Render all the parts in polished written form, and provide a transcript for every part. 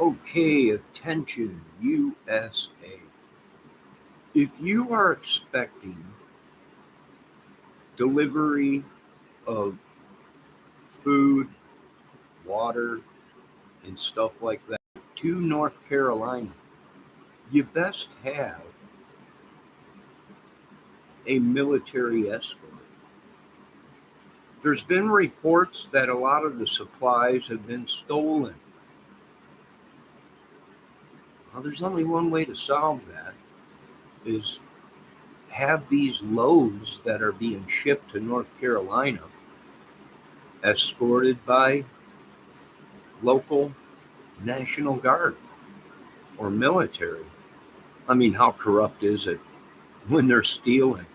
Okay, attention, USA. If you are expecting delivery of food, water, and stuff like that to North Carolina, you best have a military escort. There's been reports that a lot of the supplies have been stolen. Well, there's only one way to solve that is have these loads that are being shipped to North Carolina escorted by local National Guard or military. I mean, how corrupt is it when they're stealing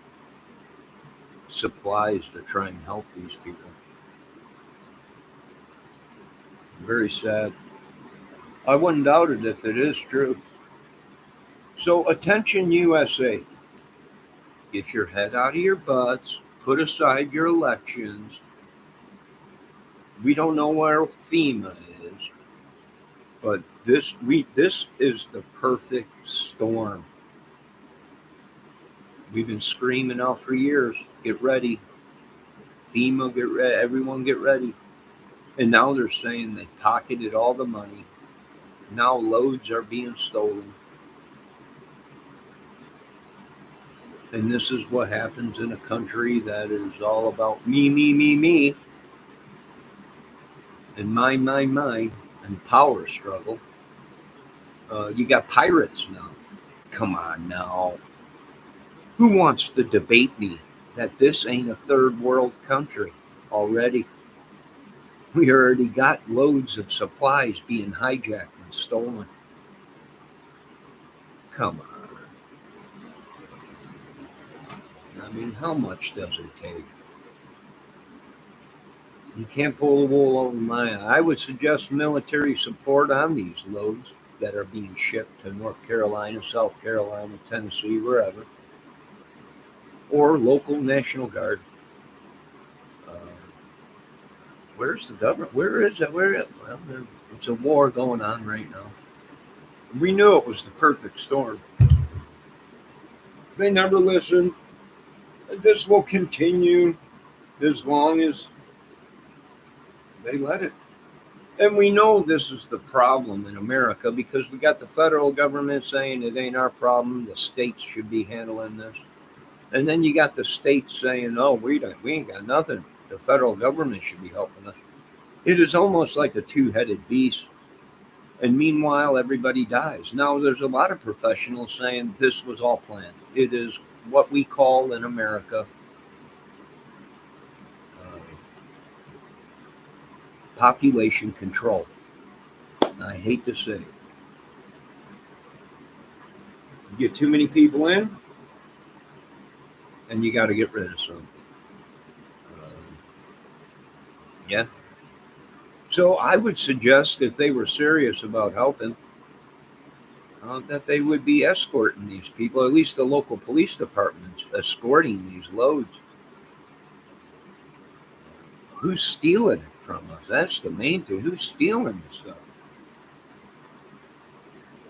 supplies to try and help these people? Very sad. I wouldn't doubt it if it is true. So, attention, USA. Get your head out of your butts. Put aside your elections. We don't know where FEMA is, but this is the perfect storm. We've been screaming out for years. Get ready, FEMA. Get ready. Everyone, get ready. And now they're saying they pocketed all the money. Now loads are being stolen. And this is what happens in a country that is all about me, me, me, me, and my, and power struggle. You got pirates now. Come on now. Who wants to debate me that this ain't a third world country already? We already got loads of supplies being hijacked and stolen. Come on. I mean, how much does it take? You can't pull the wool over my eye. I would suggest military support on these loads that are being shipped to North Carolina, South Carolina, Tennessee, wherever, or local National Guard. Uh, where's the government? Where is it? Well, it's a war going on right now. We knew it was the perfect storm. They never listen. This will continue as long as they let it. And we know this is the problem in America because we got the federal government saying it ain't our problem. The states should be handling this. And then you got the states saying, "Oh, we ain't got nothing. The federal government should be helping us." It is almost like a two-headed beast. And meanwhile, everybody dies. Now, there's a lot of professionals saying this was all planned. It is what we call in America uh, population control. I hate to say it. You get too many people in, and you got to get rid of some. Uh, yeah. So I would suggest if they were serious about helping, that they would be escorting these people, at least the local police departments, escorting these loads. Who's stealing it from us? That's the main thing. Who's stealing this stuff?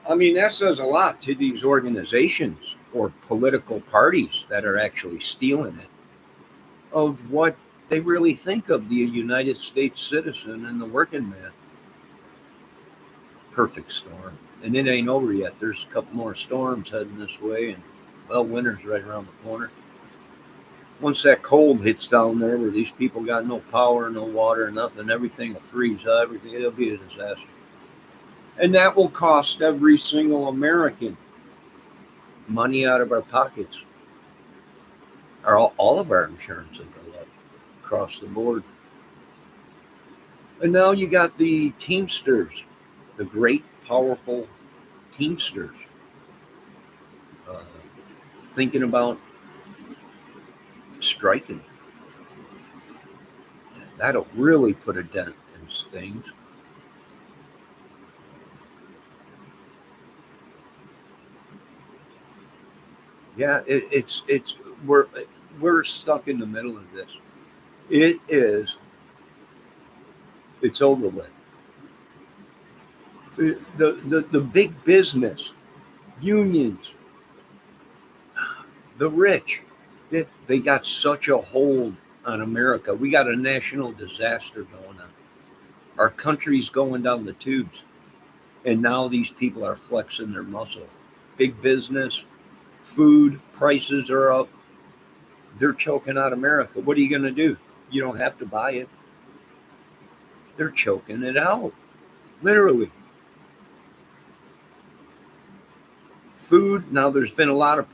I mean, that says a lot to these organizations or political parties that are actually stealing it of what they really think of the United States citizen and the working man. Perfect storm. And it ain't over yet. There's a couple more storms heading this way, and well, winter's right around the corner. Once that cold hits down there where these people got no power, no water, nothing, everything will freeze up, everything, it'll be a disaster. And that will cost every single American money out of our pockets. All of our insurance will go up across the board. And now you got the Teamsters, the great, powerful Teamsters, uh, thinking about striking. That'll really put a dent in things. Yeah, it's we're stuck in the middle of this. It is. It's over with. The big business, unions, the rich, they got such a hold on America. We got a national disaster going on. Our country's going down the tubes. And now these people are flexing their muscle. Big business, food prices are up. They're choking out America. What are you going to do? You don't have to buy it. They're choking it out, literally. Food. Now, there's been a lot of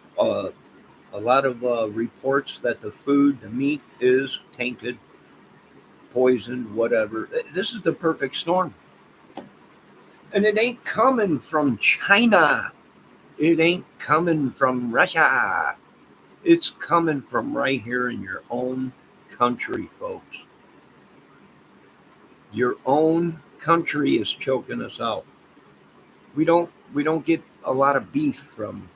reports that the food, the meat, is tainted, poisoned, whatever. This is the perfect storm, and it ain't coming from China. It ain't coming from Russia. It's coming from right here in your own country, folks. Your own country is choking us out. We don't get a lot of beef from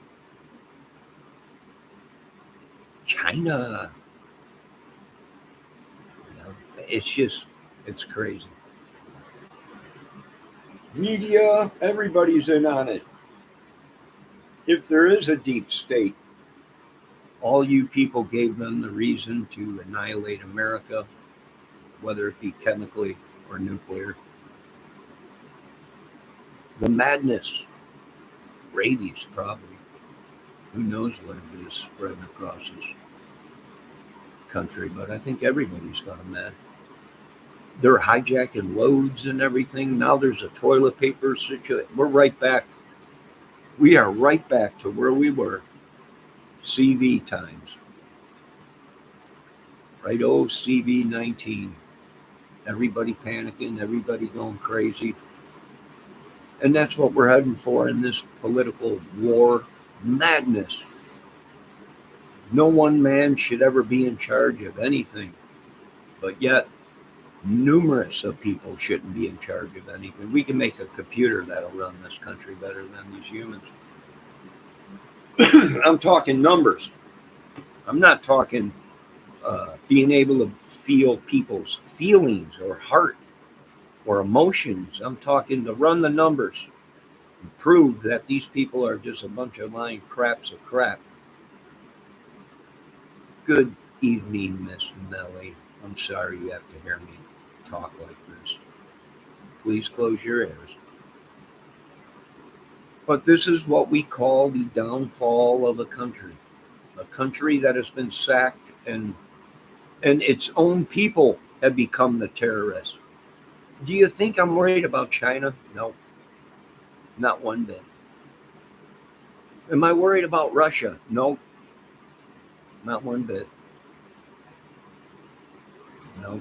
China. You know, it's crazy. Media, everybody's in on it. If there is a deep state, all you people gave them the reason to annihilate America, whether it be chemically or nuclear. The madness, rabies, probably. Who knows what it is spreading across this country, but I think everybody's gone mad. They're hijacking loads and everything. Now there's a toilet paper situation. We're right back. We are right back to where we were, CV times. Right, oh, CV 19. Everybody panicking, everybody going crazy. And that's what we're heading for in this political war madness. No one man should ever be in charge of anything, but yet numerous of people shouldn't be in charge of anything. We can make a computer that'll run this country better than these humans. I'm talking numbers. I'm not talking being able to feel people's feelings or heart or emotions. I'm talking to run the numbers and prove that these people are just a bunch of lying craps of crap. Good evening, Miss Melly. I'm sorry you have to hear me talk like this. Please close your ears. But this is what we call the downfall of a country. A country that has been sacked, and its own people have become the terrorists. Do you think I'm worried about China? No, not one bit. Am I worried about Russia? No, not one bit. No.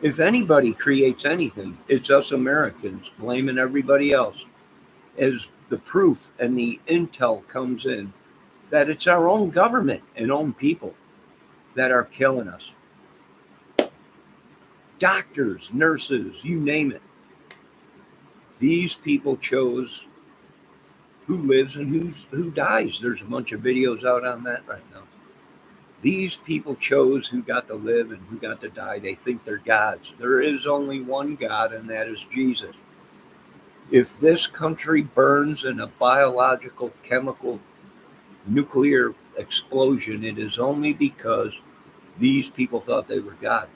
If anybody creates anything, it's us Americans blaming everybody else. As the proof and the intel comes in that it's our own government and own people that are killing us. Doctors, nurses, you name it. These people chose who lives and who dies. There's a bunch of videos out on that right now. These people chose who got to live and who got to die. They think they're gods. There is only one God, and that is Jesus. If this country burns in a biological, chemical, nuclear explosion, it is only because these people thought they were gods.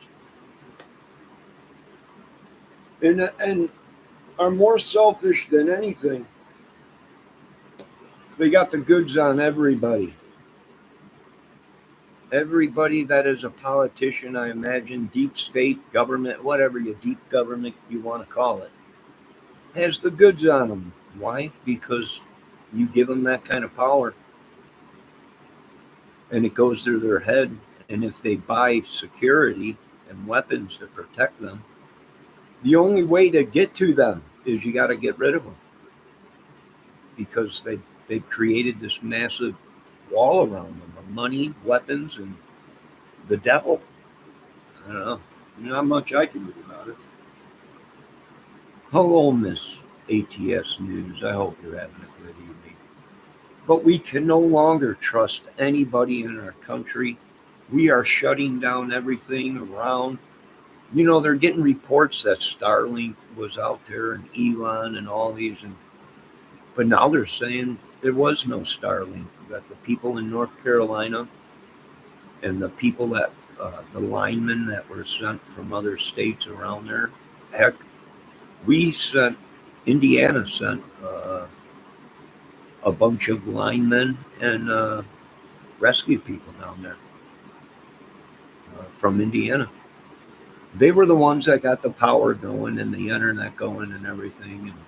And are more selfish than anything. They got the goods on everybody. Everybody that is a politician, I imagine, deep state government, whatever you deep government you want to call it, has the goods on them. Why? Because you give them that kind of power and it goes through their head. And if they buy security and weapons to protect them, the only way to get to them is you got to get rid of them because they created this massive wall around them of money, weapons, and the devil. I don't know. Not much I can do about it. Hello, Miss ATS News. I hope you're having a good evening. But we can no longer trust anybody in our country. We are shutting down everything around. You know, they're getting reports that Starlink was out there, and Elon and all these, but now they're saying there was no Starlink. That the people in North Carolina and the people that the linemen that were sent from other states around there, heck, we sent Indiana sent a bunch of linemen and rescue people down there from Indiana. They were the ones that got the power going and the internet going and everything. And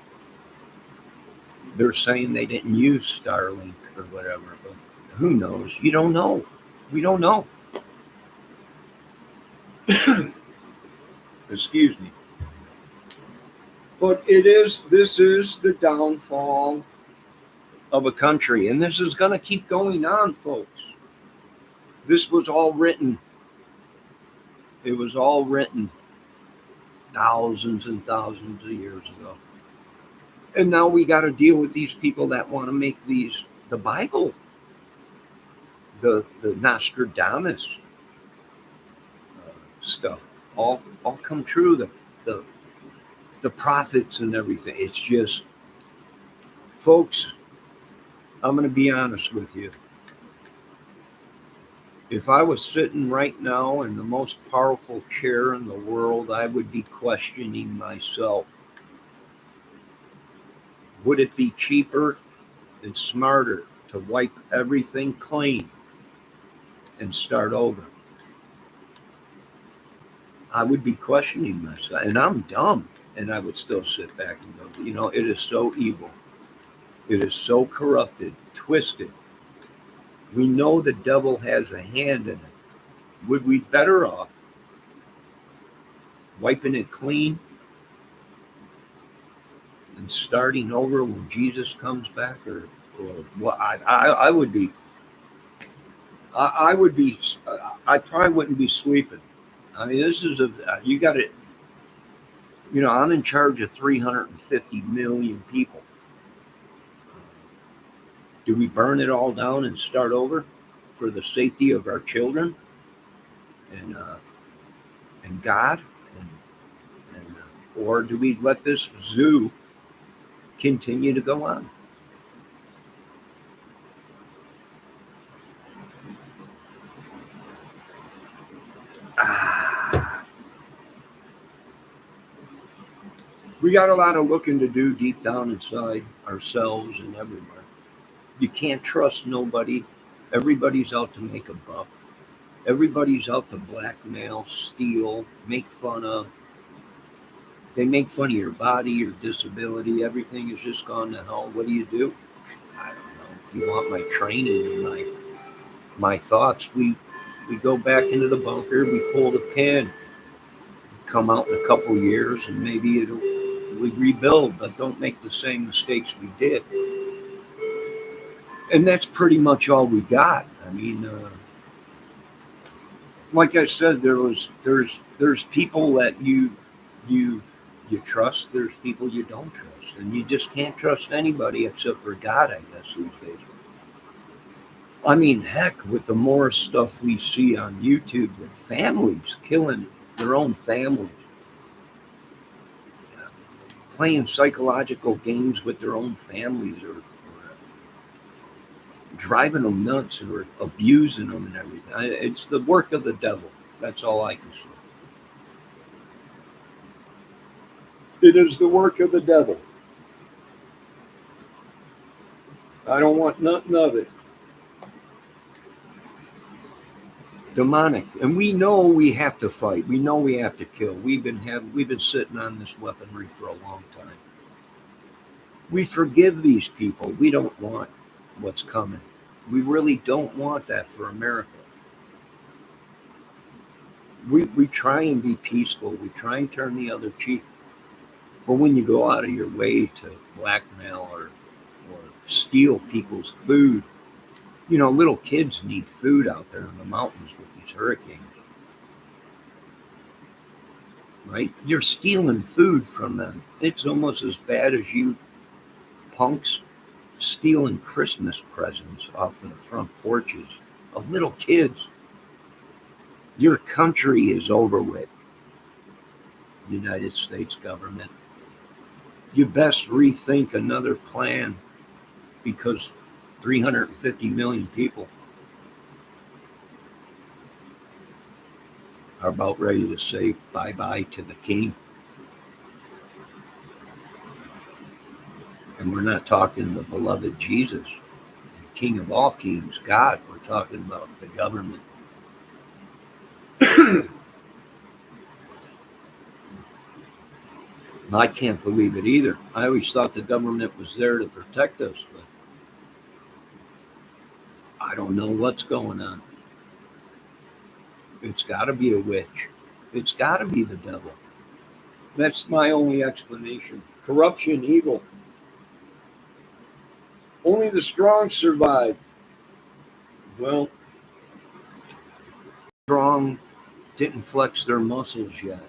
they're saying they didn't use Starlink or whatever, but who knows? You don't know. We don't know. Excuse me. But this is the downfall of a country. And this is going to keep going on, folks. This was all written. It was all written thousands and thousands of years ago. And now we got to deal with these people that want to make the Bible, the Nostradamus stuff, all come true. The prophets and everything. It's just, folks, I'm going to be honest with you. If I was sitting right now in the most powerful chair in the world, I would be questioning myself. Would it be cheaper and smarter to wipe everything clean and start over? I would be questioning myself. And I'm dumb. And I would still sit back and go, it is so evil. It is so corrupted, twisted. We know the devil has a hand in it. Would we better off wiping it clean and starting over when Jesus comes back, or what? I would be. I would be. I probably wouldn't be sleeping. I mean, this is you got it. I'm in charge of 350 million people. Do we burn it all down and start over for the safety of our children and God, or do we let this zoo continue to go on? We got a lot of looking to do deep down inside ourselves and everywhere. You can't trust nobody. Everybody's out to make a buck. Everybody's out to blackmail, steal, make fun of. They make fun of your body, your disability. Everything has just gone to hell. What do? I don't know. You want my training and my thoughts? We go back into the bunker. We pull the pin. Come out in a couple years, and maybe we rebuild, but don't make the same mistakes we did. And that's pretty much all we got. I mean, like I said, there's people that you trust. There's people you don't trust, and you just can't trust anybody except for God, I guess, these days. I mean, heck, with the more stuff we see on YouTube with families killing their own families, playing psychological games with their own families, or driving them nuts, or abusing them and everything. It's the work of the devil. That's all I can say. It is the work of the devil. I don't want nothing of it. Demonic. And we know we have to fight. We know we have to kill. We've been sitting on this weaponry for a long time. We forgive these people. We don't want what's coming. We really don't want that for America. We try and be peaceful. We try and turn the other cheek. But when you go out of your way to blackmail or steal people's food, little kids need food out there in the mountains with these hurricanes. Right? You're stealing food from them. It's almost as bad as you punks stealing Christmas presents off of the front porches of little kids. Your country is over with, United States government. You best rethink another plan because 350 million people are about ready to say bye bye to the king. And we're not talking the beloved Jesus, King of all kings, God. We're talking about the government. I can't believe it either. I always thought the government was there to protect us, but I don't know what's going on. It's got to be a witch. It's got to be the devil. That's my only explanation. Corruption, evil. Only the strong survive. Well, strong didn't flex their muscles yet.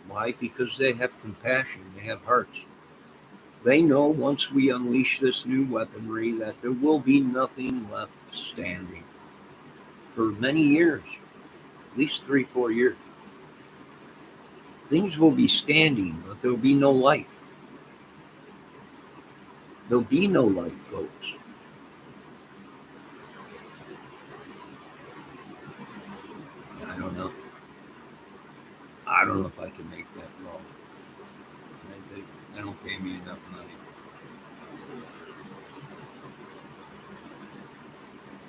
Why? Because they have compassion. They have hearts. They know once we unleash this new weaponry that there will be nothing left standing for many years, at least 3, 4 years. Things will be standing, but there will be no life. There'll be no life, folks. I don't know. I don't know if I can make that call. They don't pay me enough money.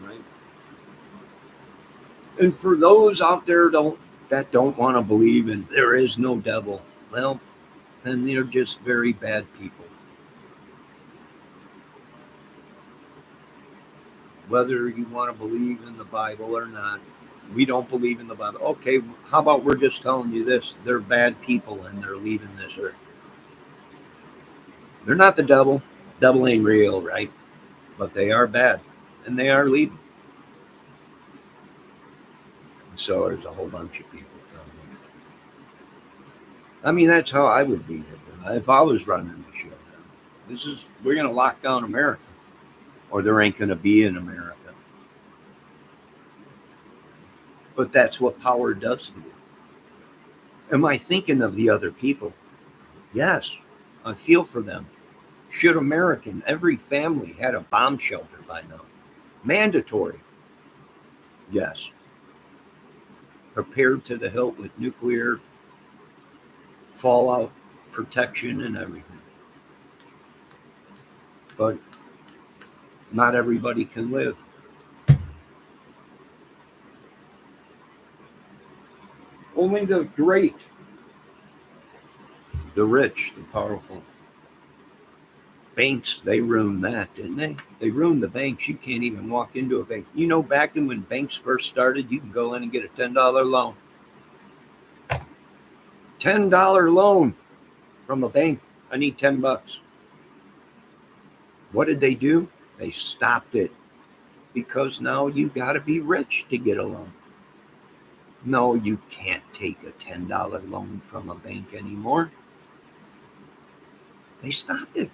Right? And for those out there that don't want to believe in there is no devil, well, then they're just very bad people. Whether you want to believe in the Bible or not, we don't believe in the Bible. Okay, how about we're just telling you this? They're bad people and they're leaving this earth. They're not the devil. Devil ain't real, right? But they are bad and they are leaving. And so there's a whole bunch of people coming. I mean, that's how I would be if I was running the show. We're going to lock down America, or there ain't going to be an America. But that's what power does to you. Am I thinking of the other people? Yes, I feel for them. Should every family had a bomb shelter by now? Mandatory. Yes. Prepared to the hilt with nuclear fallout protection and everything. But not everybody can live. Only the great, the rich, the powerful. Banks, they ruined that, didn't they? They ruined the banks. You can't even walk into a bank. You know, back when banks first started, you can go in and get a $10 loan. $10 loan from a bank. I need $10. What did they do? They stopped it because now you got to be rich to get a loan. No, you can't take a $10 loan from a bank anymore. They stopped it.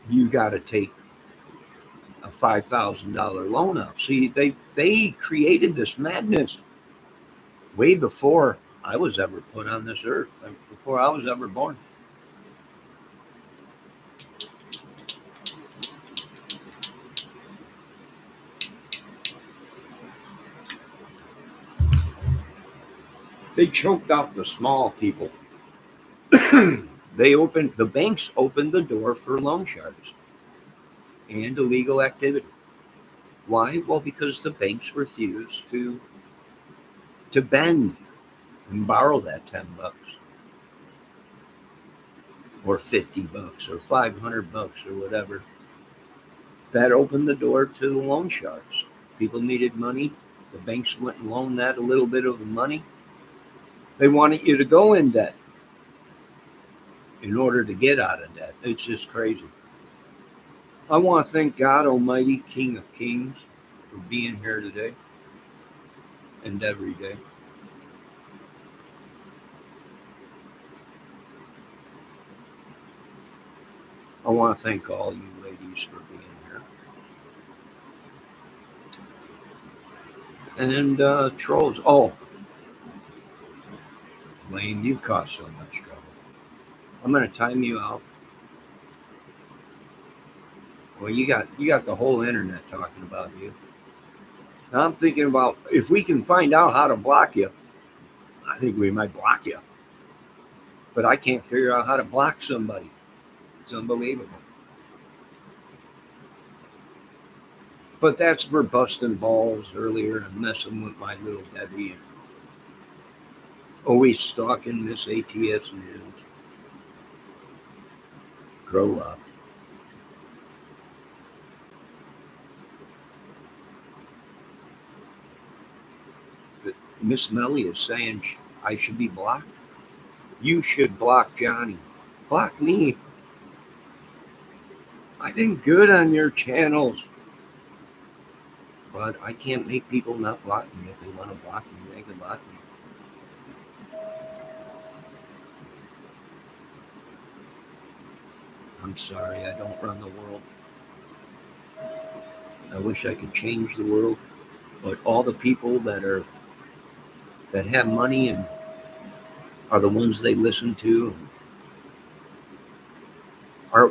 You got to take a $5,000 loan out. See, they created this madness way before I was ever put on this earth, before I was ever born. They choked out the small people. The banks opened the door for loan sharks and illegal activity. Why? Well, because the banks refused to bend and borrow that $10 or $50 or $500 or whatever. That opened the door to the loan sharks. People needed money. The banks went and loaned that a little bit of the money. They wanted you to go in debt in order to get out of debt. It's just crazy. I want to thank God Almighty, King of Kings, for being here today and every day. I want to thank all you ladies for being here. And trolls. Oh, Lame, you've caused so much trouble. I'm going to time you out. Well, you got the whole internet talking about you. Now I'm thinking about if we can find out how to block you, I think we might block you. But I can't figure out how to block somebody. It's unbelievable. But that's for busting balls earlier and messing with my little Debbie and always stalking Miss ATS News. Grow up. But Miss Melly is saying I should be blocked. You should block Johnny. Block me. I've been good on your channels. But I can't make people not block me. If they want to block me, they can block me. I'm sorry, I don't run the world. I wish I could change the world, but all the people that have money and are the ones they listen to. Are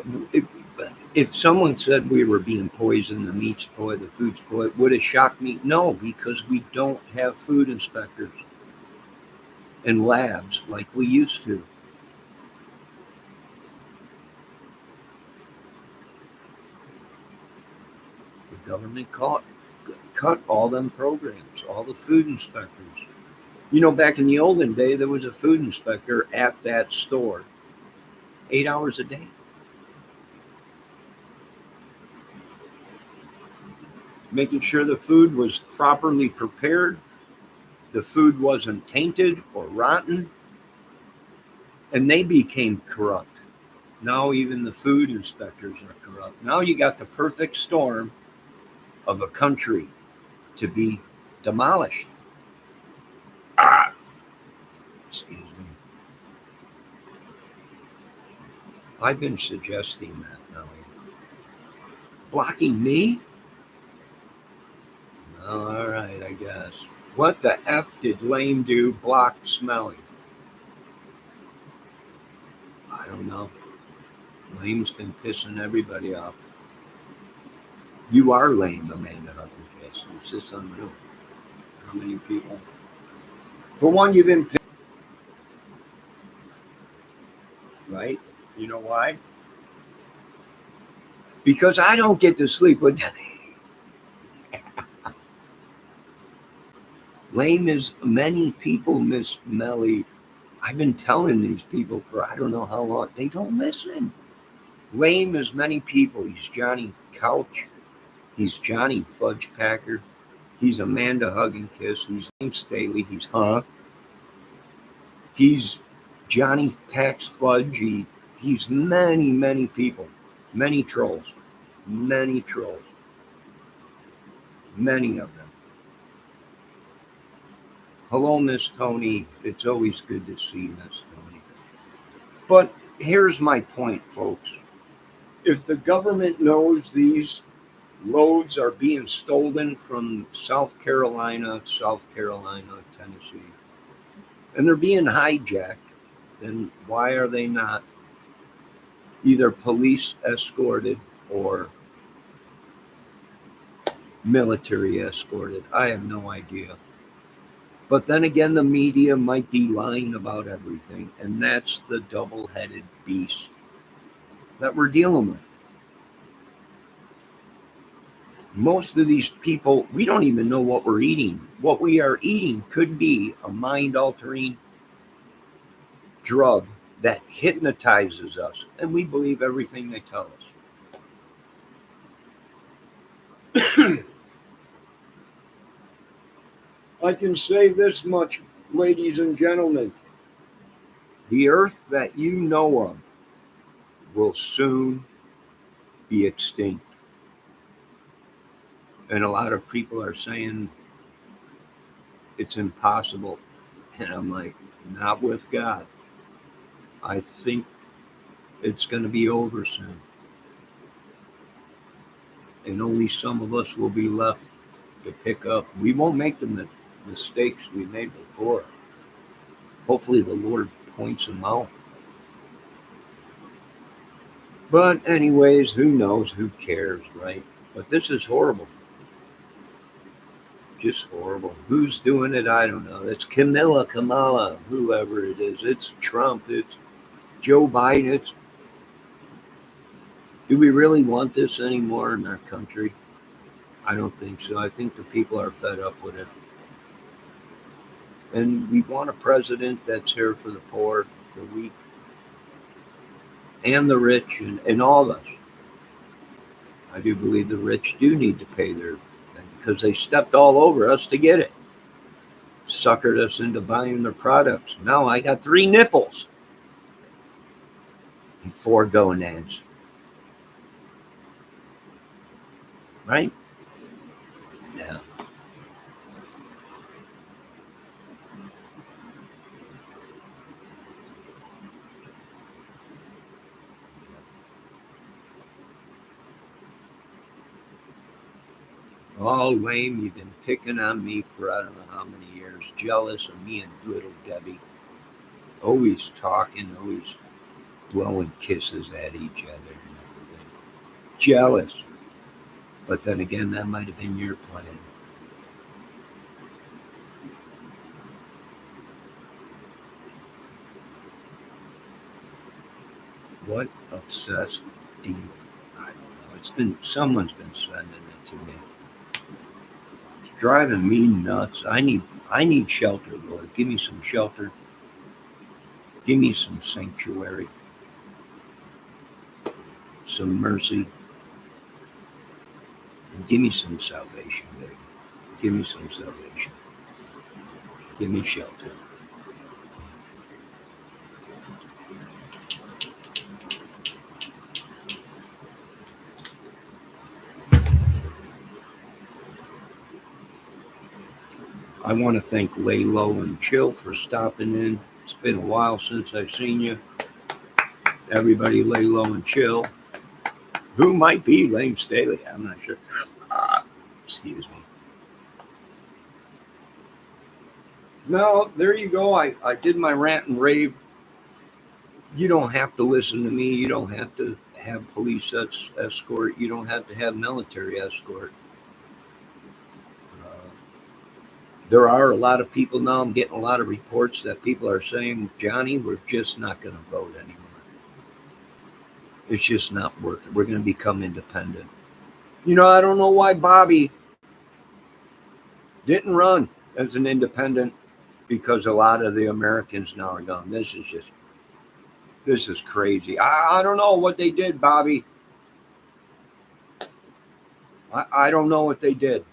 if someone said we were being poisoned, the meat's spoiled, the food's spoiled, would it shock me? No, because we don't have food inspectors and labs like we used to. The government cut all them programs, all the food inspectors. Back in the olden day, there was a food inspector at that store, 8 hours a day, making sure the food was properly prepared, the food wasn't tainted or rotten, and they became corrupt. Now even the food inspectors are corrupt. Now you got the perfect storm of a country to be demolished. Ah, excuse me. I've been suggesting that now. Blocking me? All right, I guess. What the F did Lame do? Block Smelly? I don't know. Lame's been pissing everybody off. You are lame, Amanda Huggins. It's just unreal. How many people? For one, you've been pissed, right? You know why? Because I don't get to sleep with lame as many people, Miss Melly. I've been telling these people for I don't know how long. They don't listen. Lame as many people. He's Johnny Couch. He's Johnny Fudge Packer. He's Amanda Hug and Kiss. He's Lame Staley. He's He's Johnny Packs Fudge. He's many, many people. Many trolls. Many trolls. Many of them. Hello, Miss Tony. It's always good to see Miss Tony. But here's my point, folks. If the government knows these loads are being stolen from South Carolina, Tennessee, and they're being hijacked, then why are they not either police escorted or military escorted? I have no idea. But then again, the media might be lying about everything, and that's the double-headed beast that we're dealing with. Most of these people, we don't even know what we're eating. What we are eating could be a mind-altering drug that hypnotizes us, and we believe everything they tell us. I can say this much, ladies and gentlemen. The earth that you know of will soon be extinct. And a lot of people are saying it's impossible. And I'm like, not with God. I think it's going to be over soon. And only some of us will be left to pick up. We won't make the mistakes we made before. Hopefully the Lord points them out. But anyways, who knows? Who cares, right? But this is horrible. Just horrible. Who's doing it? I don't know. It's Kamala, whoever it is. It's Trump. It's Joe Biden. Do we really want this anymore in our country? I don't think so. I think the people are fed up with it. And we want a president that's here for the poor, the weak, and the rich, and all of us. I do believe the rich do need to pay their, because they stepped all over us to get it. Suckered us into buying their products. Now I got 3 nipples and 4 gonads. Right? Yeah. Oh, lame, you've been picking on me for I don't know how many years. Jealous of me and little Debbie. Always talking, always blowing kisses at each other and everything. Jealous. But then again, that might have been your plan. What obsessed demon? I don't know. Someone's been sending it to me. It's driving me nuts. I need shelter, Lord. Give me some shelter. Give me some sanctuary, some mercy, and give me some salvation, baby. Give me some salvation. Give me shelter. I want to thank Lay Low and Chill for stopping in. It's been a while since I've seen you. Everybody lay low and chill. Who might be Lane Staley? I'm not sure. Excuse me. No, there you go. I did my rant and rave. You don't have to listen to me. You don't have to have police escort. You don't have to have military escort. Uh, there are a lot of people now. I'm getting a lot of reports that people are saying, Johnny, we're just not going to vote anymore. It's just not worth it. We're going to become independent. I don't know why Bobby didn't run as an independent, because a lot of the Americans now are gone. This is crazy. I don't know what they did, Bobby. I don't know what they did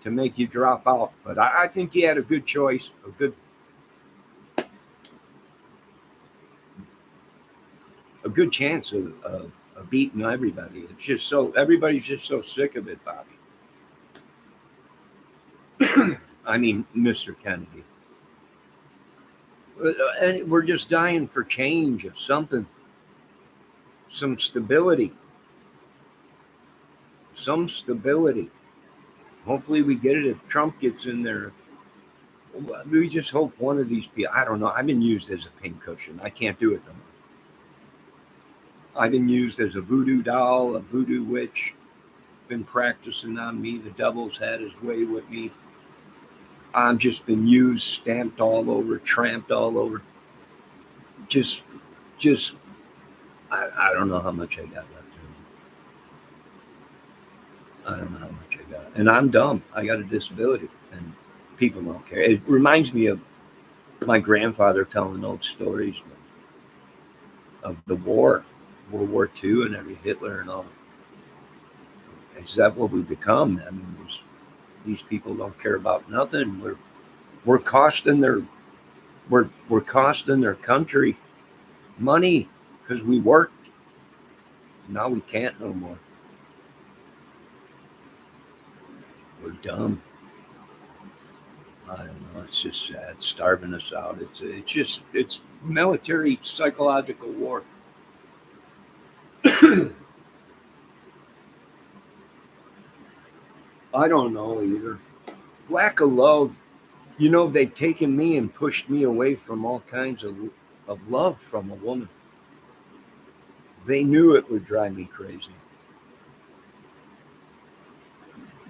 to make you drop out, but I think you had a good choice, a good chance of beating everybody. It's just everybody's just so sick of it, Bobby. I mean, Mr. Kennedy. And we're just dying for change of something, some stability, some stability. Hopefully, we get it if Trump gets in there. We just hope one of these people. I don't know. I've been used as a pincushion. I can't do it no more. I've been used as a voodoo doll, a voodoo witch. Been practicing on me. The devil's had his way with me. I've just been used, stamped all over, tramped all over. Just, just. I don't know how much I got left in me. I don't know how much I got, and I'm dumb. I got a disability, and people don't care. It reminds me of my grandfather telling old stories of the war, World War II, and every Hitler and all. Is that what we become? I mean, these people don't care about nothing. We're costing we're costing their country money because we worked. Now we can't no more. We're dumb. I don't know. It's just sad, starving us out. It's military psychological war. I don't know either. Lack of love. You know, they've taken me and pushed me away from all kinds of love from a woman. They knew it would drive me crazy.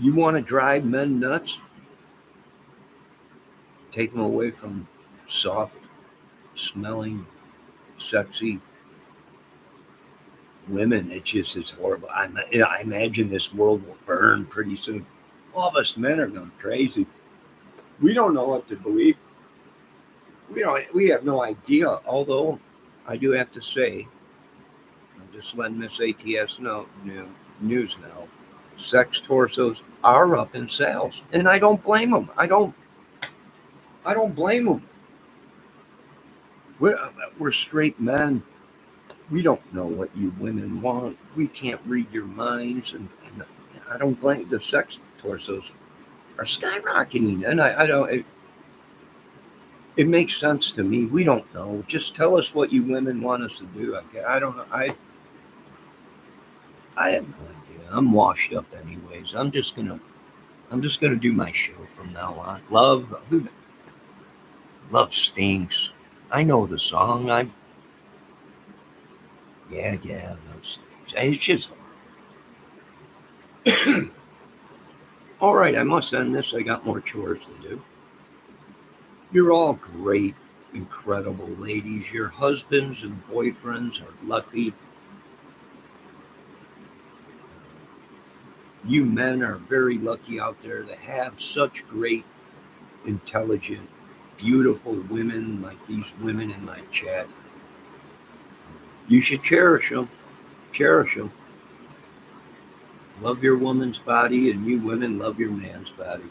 You want to drive men nuts? Take them away from soft, smelling, sexy women. It's horrible. I imagine this world will burn pretty soon. All of us men are going crazy. We don't know what to believe. We have no idea. Although I do have to say, I'm just letting Miss ATS know news now. Sex torsos are up in sales, and I don't blame them. I don't blame them. We're straight men. We don't know what you women want. We can't read your minds, and I don't blame the sex torsos are skyrocketing, and I don't. It makes sense to me. We don't know. Just tell us what you women want us to do. I don't know. I have no idea. I'm washed up anyways. I'm just gonna do my show from now on. Love stinks. I know the song. Yeah, love stinks. It's just all right. I must end this. I got more chores to do. You're all great, incredible ladies. Your husbands and boyfriends are lucky. You men are very lucky out there to have such great, intelligent, beautiful women like these women in my chat. You should cherish them. Cherish them. Love your woman's body, and you women love your man's body.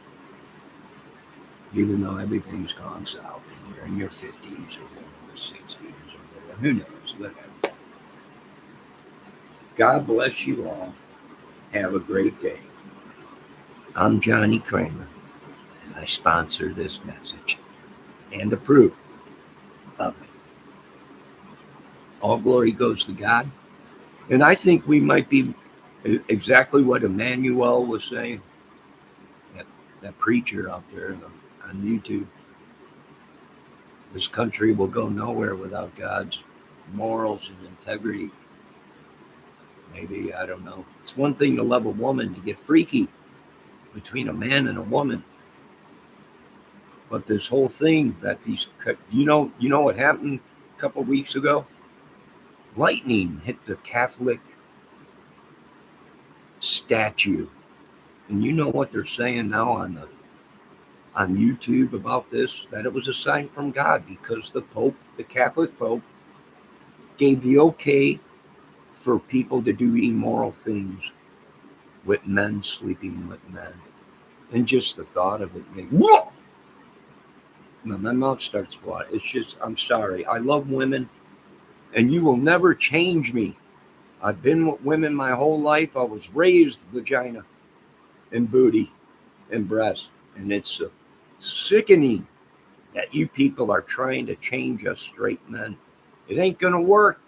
Even though everything's gone south and you're in your 50s or 60s or whatever. Who knows? Whatever. God bless you all. Have a great day. I'm Johnny Kramer, and I sponsor this message and approve of it. All glory goes to God. And I think we might be exactly what Emmanuel was saying, that preacher out there on YouTube. This country will go nowhere without God's morals and integrity. Maybe, I don't know. It's one thing to love a woman, to get freaky between a man and a woman. But this whole thing that you know what happened a couple of weeks ago? Lightning hit the Catholic statue. And you know what they're saying now on YouTube about this? That it was a sign from God, because the Pope, the Catholic Pope, gave the okay for people to do immoral things with men sleeping with men. And just the thought of it made whoa! My mouth starts watering. It's just, I'm sorry. I love women, and you will never change me. I've been with women my whole life. I was raised vagina and booty and breast. And it's sickening that you people are trying to change us straight men. It ain't going to work.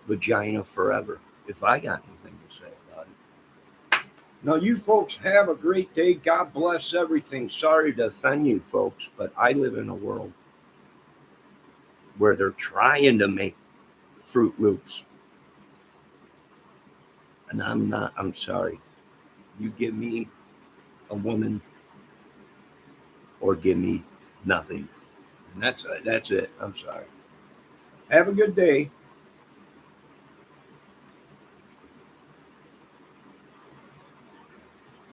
Vagina forever, if I got anything to say about it. Now, you folks have a great day. God bless everything. Sorry to offend you folks, but I live in a world where they're trying to make Fruit Loops. And I'm sorry. You give me a woman or give me nothing. And that's it. I'm sorry. Have a good day.